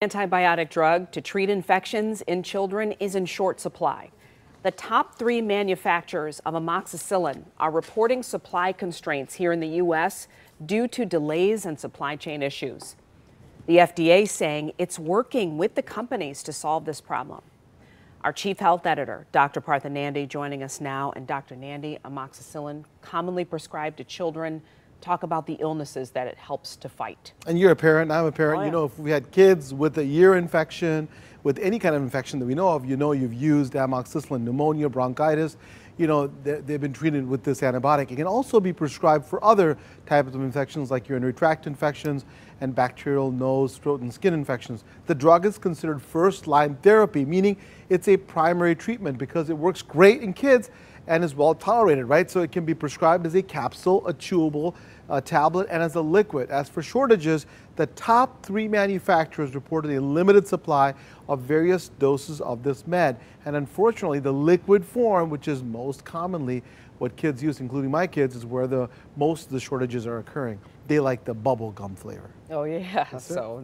Antibiotic drug to treat infections in children is in short supply. The top 3 manufacturers of amoxicillin are reporting supply constraints here in the U.S. due to delays and supply chain issues. The FDA saying it's working with the companies to solve this problem. Our chief health editor, Dr. Partha Nandi, joining us now. And Dr. Nandi, amoxicillin, commonly prescribed to children. Talk about the illnesses that it helps to fight. And you're a parent, I'm a parent. Oh, yeah. You know, if we had kids with a ear infection, with any kind of infection that we know of, you know you've used amoxicillin, pneumonia, bronchitis. You know, they've been treated with this antibiotic. It can also be prescribed for other types of infections like urinary tract infections and bacterial nose, throat, and skin infections. The drug is considered first-line therapy, meaning it's a primary treatment because it works great in kids and is well tolerated, right? So it can be prescribed as a capsule, a chewable, a tablet, and as a liquid. As for shortages, the top 3 manufacturers reported a limited supply of various doses of this med. And unfortunately, the liquid form, which is most commonly what kids use, including my kids, is where most of the shortages are occurring. They like the bubble gum flavor. Oh yeah,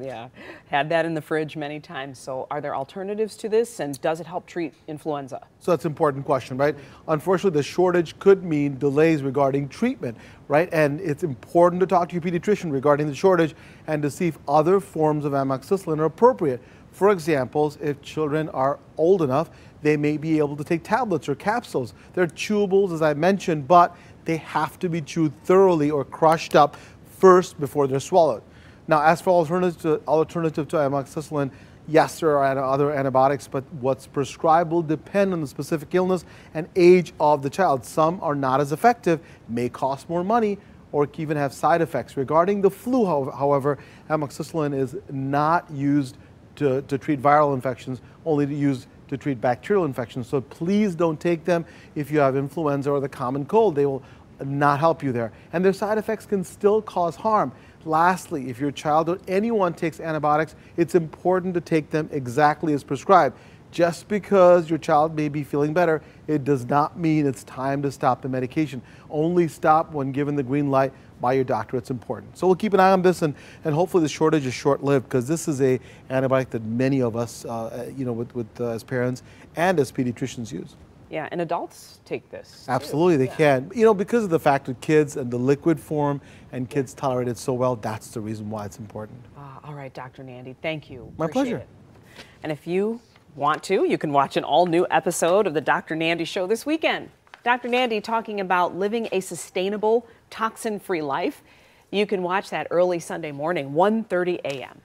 yeah, had that in the fridge many times. So are there alternatives to this, and does it help treat influenza? So that's an important question, right? Unfortunately, the shortage could mean delays regarding treatment, right? And it's important to talk to your pediatrician regarding the shortage and to see if other forms of amoxicillin are appropriate. For example, if children are old enough, they may be able to take tablets or capsules. They're chewables, as I mentioned, but they have to be chewed thoroughly or crushed up first before they're swallowed. Now, as for alternative to amoxicillin, yes, there are other antibiotics, but what's prescribed will depend on the specific illness and age of the child. Some are not as effective, may cost more money, or can even have side effects. Regarding the flu, however, amoxicillin is not used to treat viral infections, only to treat bacterial infections. So please don't take them if you have influenza or the common cold. They will not help you there. And their side effects can still cause harm. Lastly, if your child or anyone takes antibiotics, it's important to take them exactly as prescribed. Just because your child may be feeling better, it does not mean it's time to stop the medication. Only stop when given the green light by your doctor. It's important. So we'll keep an eye on this, and hopefully the shortage is short-lived, because this is an antibiotic that many of us, as parents and as pediatricians use. Yeah, and adults take this. Absolutely, they can. You know, because of the fact that kids and the liquid form and kids tolerate it so well, that's the reason why it's important. All right, Dr. Nandi, thank you. My pleasure. It. And if you want to, you can watch an all-new episode of the Dr. Nandi Show this weekend. Dr. Nandi talking about living a sustainable, toxin-free life. You can watch that early Sunday morning, 1:30 a.m.